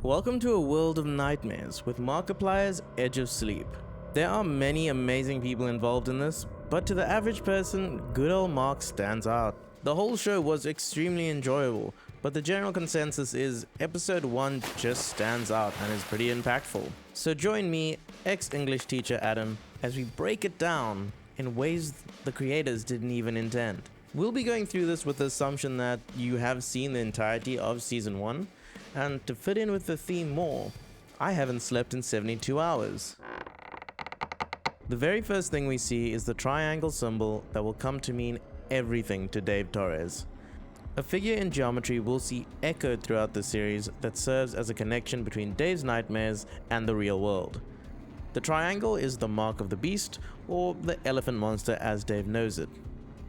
Welcome to a world of nightmares with Markiplier's Edge of Sleep. There are many amazing people involved in this, but to the average person, good old Mark stands out. The whole show was extremely enjoyable, but the general consensus is episode 1 just stands out and is pretty impactful. So join me, ex-English teacher Adam, as we break it down in ways the creators didn't even intend. We'll be going through this with the assumption that you have seen the entirety of season 1, and to fit in with the theme more, I haven't slept in 72 hours. The very first thing we see is the triangle symbol that will come to mean everything to Dave Torres. A figure in geometry we'll see echoed throughout the series that serves as a connection between Dave's nightmares and the real world. The triangle is the mark of the beast, or the elephant monster as Dave knows it.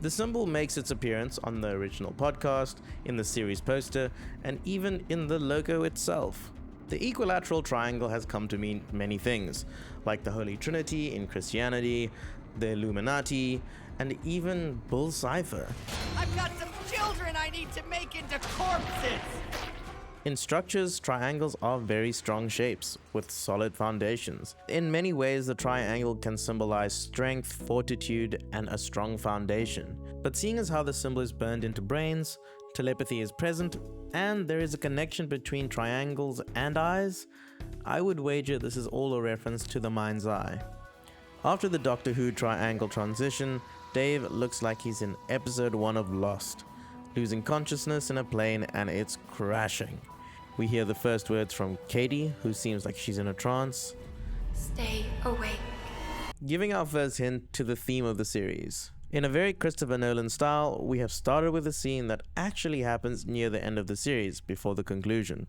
The symbol makes its appearance on the original podcast, in the series poster, and even in the logo itself. The equilateral triangle has come to mean many things, like the Holy Trinity in Christianity, the Illuminati, and even Bull Cipher. I've got some children I need to make into corpses! In structures, triangles are very strong shapes, with solid foundations. In many ways, the triangle can symbolize strength, fortitude, and a strong foundation. But seeing as how the symbol is burned into brains, telepathy is present, and there is a connection between triangles and eyes, I would wager this is all a reference to the mind's eye. After the Doctor Who triangle transition, Dave looks like he's in episode 1 of Lost, losing consciousness in a plane and it's crashing. We hear the first words from Katie, who seems like she's in a trance. Stay awake. Giving our first hint to the theme of the series. In a very Christopher Nolan style, we have started with a scene that actually happens near the end of the series, before the conclusion.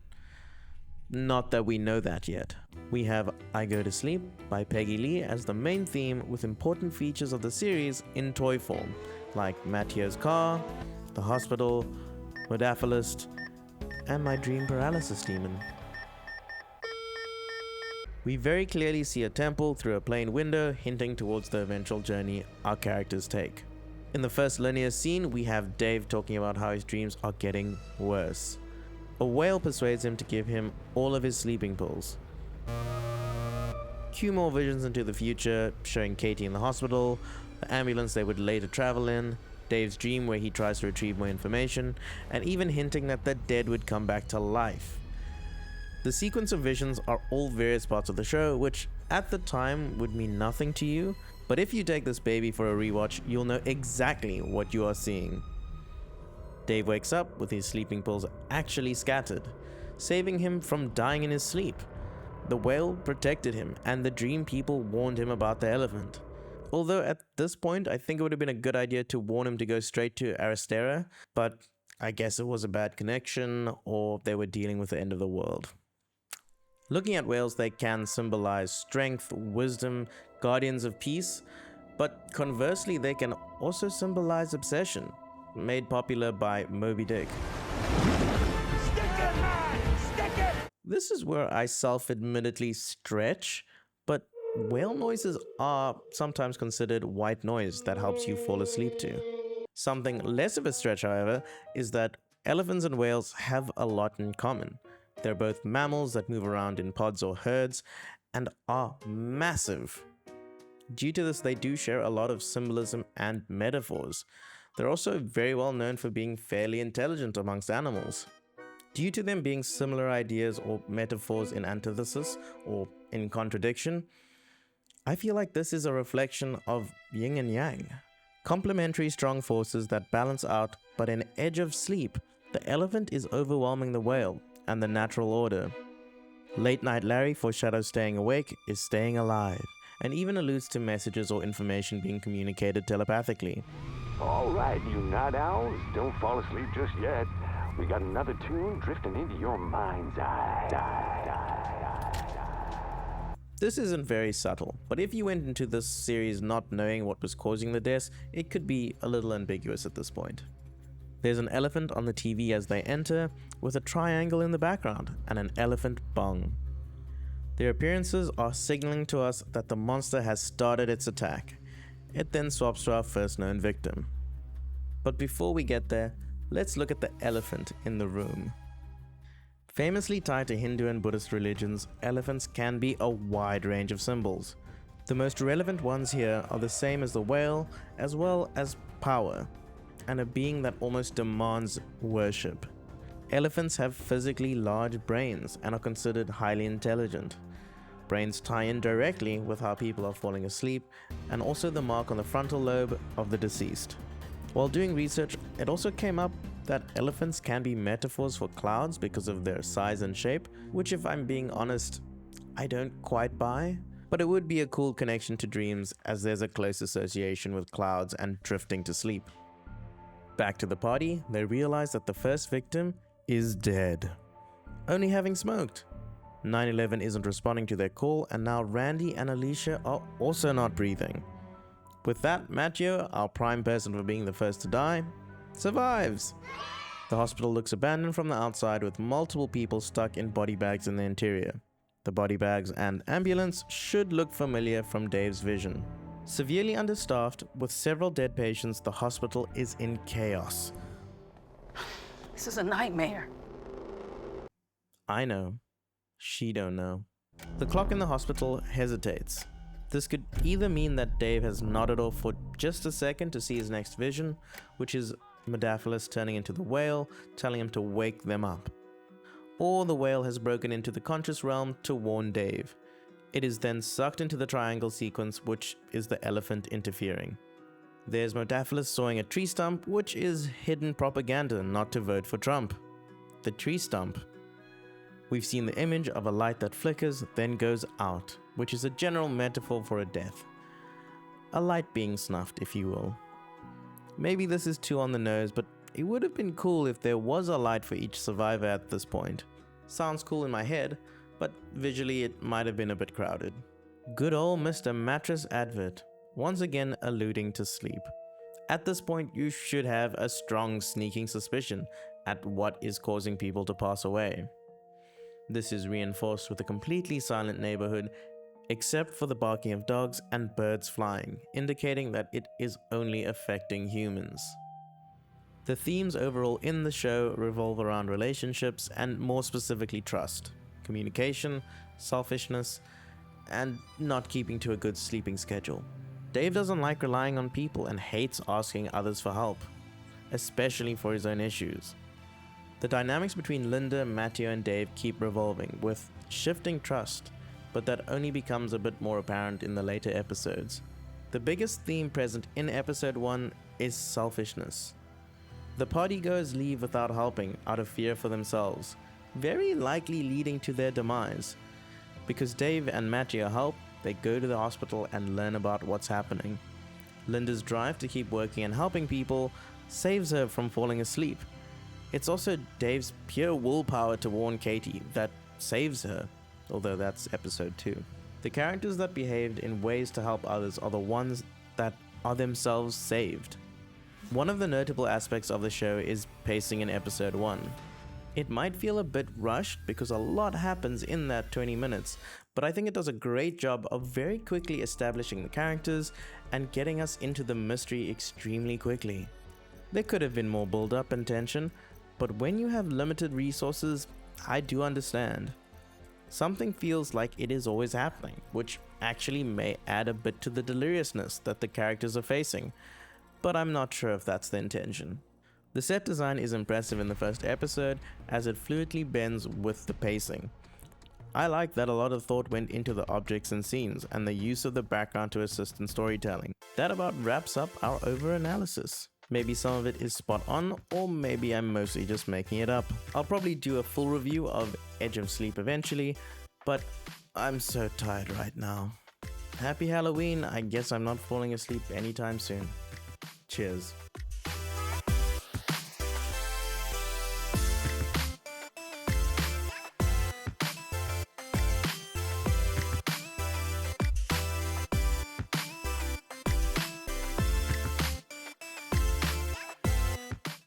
Not that we know that yet. We have I Go to Sleep by Peggy Lee as the main theme, with important features of the series in toy form, like Mattio's car, the hospital, Modaphilist, and my dream paralysis demon. We very clearly see a temple through a plane window, hinting towards the eventual journey our characters take. In the first linear scene, we have Dave talking about how his dreams are getting worse. A whale persuades him to give him all of his sleeping pills. Cue more visions into the future, showing Katie in the hospital, the ambulance they would later travel in, Dave's dream where he tries to retrieve more information, and even hinting that the dead would come back to life. The sequence of visions are all various parts of the show, which at the time would mean nothing to you, but if you take this baby for a rewatch, you'll know exactly what you are seeing. Dave wakes up with his sleeping pills actually scattered, saving him from dying in his sleep. The whale protected him, and the dream people warned him about the elephant. Although at this point, I think it would have been a good idea to warn him to go straight to Aristera, but I guess it was a bad connection, or they were dealing with the end of the world. Looking at whales, they can symbolize strength, wisdom, guardians of peace, but conversely, they can also symbolize obsession, made popular by Moby Dick. Stick it, man! Stick it! This is where I self-admittedly stretch, but whale noises are sometimes considered white noise that helps you fall asleep to. Something less of a stretch, however, is that elephants and whales have a lot in common. They're both mammals that move around in pods or herds and are massive. Due to this, they do share a lot of symbolism and metaphors. They're also very well known for being fairly intelligent amongst animals. Due to them being similar ideas or metaphors in antithesis or in contradiction, I feel like this is a reflection of yin and yang, complementary strong forces that balance out, but in Edge of Sleep, the elephant is overwhelming the whale and the natural order. Late Night Larry foreshadows staying awake is staying alive, and even alludes to messages or information being communicated telepathically. All right, you night owls, don't fall asleep just yet. We got another tune drifting into your mind's eye. This isn't very subtle, but if you went into this series not knowing what was causing the deaths, it could be a little ambiguous at this point. There's an elephant on the TV as they enter, with a triangle in the background and an elephant bong. Their appearances are signaling to us that the monster has started its attack. It then swaps to our first known victim. But before we get there, let's look at the elephant in the room. Famously tied to Hindu and Buddhist religions, elephants can be a wide range of symbols. The most relevant ones here are the same as the whale, as well as power, and a being that almost demands worship. Elephants have physically large brains and are considered highly intelligent. Brains tie in directly with how people are falling asleep, and also the mark on the frontal lobe of the deceased. While doing research, it also came up that elephants can be metaphors for clouds because of their size and shape, which, if I'm being honest, I don't quite buy. But it would be a cool connection to dreams, as there's a close association with clouds and drifting to sleep. Back to the party, they realize that the first victim is dead, only having smoked. 911 isn't responding to their call, and now Randy and Alicia are also not breathing. With that, Matteo, our prime person for being the first to die, survives. The hospital looks abandoned from the outside, with multiple people stuck in body bags in the interior. The body bags and ambulance should look familiar from Dave's vision. Severely understaffed, with several dead patients, the hospital is in chaos. This is a nightmare. I know. She don't know. The clock in the hospital hesitates. This could either mean that Dave has nodded off for just a second to see his next vision, which is Modaphilus turning into the whale, telling him to wake them up. Or the whale has broken into the conscious realm to warn Dave. It is then sucked into the triangle sequence, which is the elephant interfering. There's Modaphilus sawing a tree stump, which is hidden propaganda not to vote for Trump. The tree stump. We've seen the image of a light that flickers, then goes out, which is a general metaphor for a death. A light being snuffed, if you will. Maybe this is too on the nose, but it would have been cool if there was a light for each survivor at this point. Sounds cool in my head, but visually it might have been a bit crowded. Good old Mr. Mattress Advert, once again alluding to sleep. At this point, you should have a strong sneaking suspicion at what is causing people to pass away. This is reinforced with a completely silent neighborhood, except for the barking of dogs and birds flying, indicating that it is only affecting humans. The themes overall in the show revolve around relationships and more specifically trust, communication, selfishness, and not keeping to a good sleeping schedule. Dave doesn't like relying on people and hates asking others for help, especially for his own issues. The dynamics between Linda, Matteo, and Dave keep revolving, with shifting trust, but that only becomes a bit more apparent in the later episodes. The biggest theme present in episode 1 is selfishness. The partygoers leave without helping, out of fear for themselves, very likely leading to their demise. Because Dave and Matteo help, they go to the hospital and learn about what's happening. Linda's drive to keep working and helping people saves her from falling asleep. It's also Dave's pure willpower to warn Katie that saves her, although that's episode 2. The characters that behaved in ways to help others are the ones that are themselves saved. One of the notable aspects of the show is pacing in episode 1. It might feel a bit rushed because a lot happens in that 20 minutes, but I think it does a great job of very quickly establishing the characters and getting us into the mystery extremely quickly. There could have been more build-up and tension, but when you have limited resources, I do understand. Something feels like it is always happening, which actually may add a bit to the deliriousness that the characters are facing, but I'm not sure if that's the intention. The set design is impressive in the first episode, as it fluidly bends with the pacing. I like that a lot of thought went into the objects and scenes, and the use of the background to assist in storytelling. That about wraps up our overanalysis. Maybe some of it is spot on, or maybe I'm mostly just making it up. I'll probably do a full review of Edge of Sleep eventually, but I'm so tired right now. Happy Halloween, I guess I'm not falling asleep anytime soon. Cheers.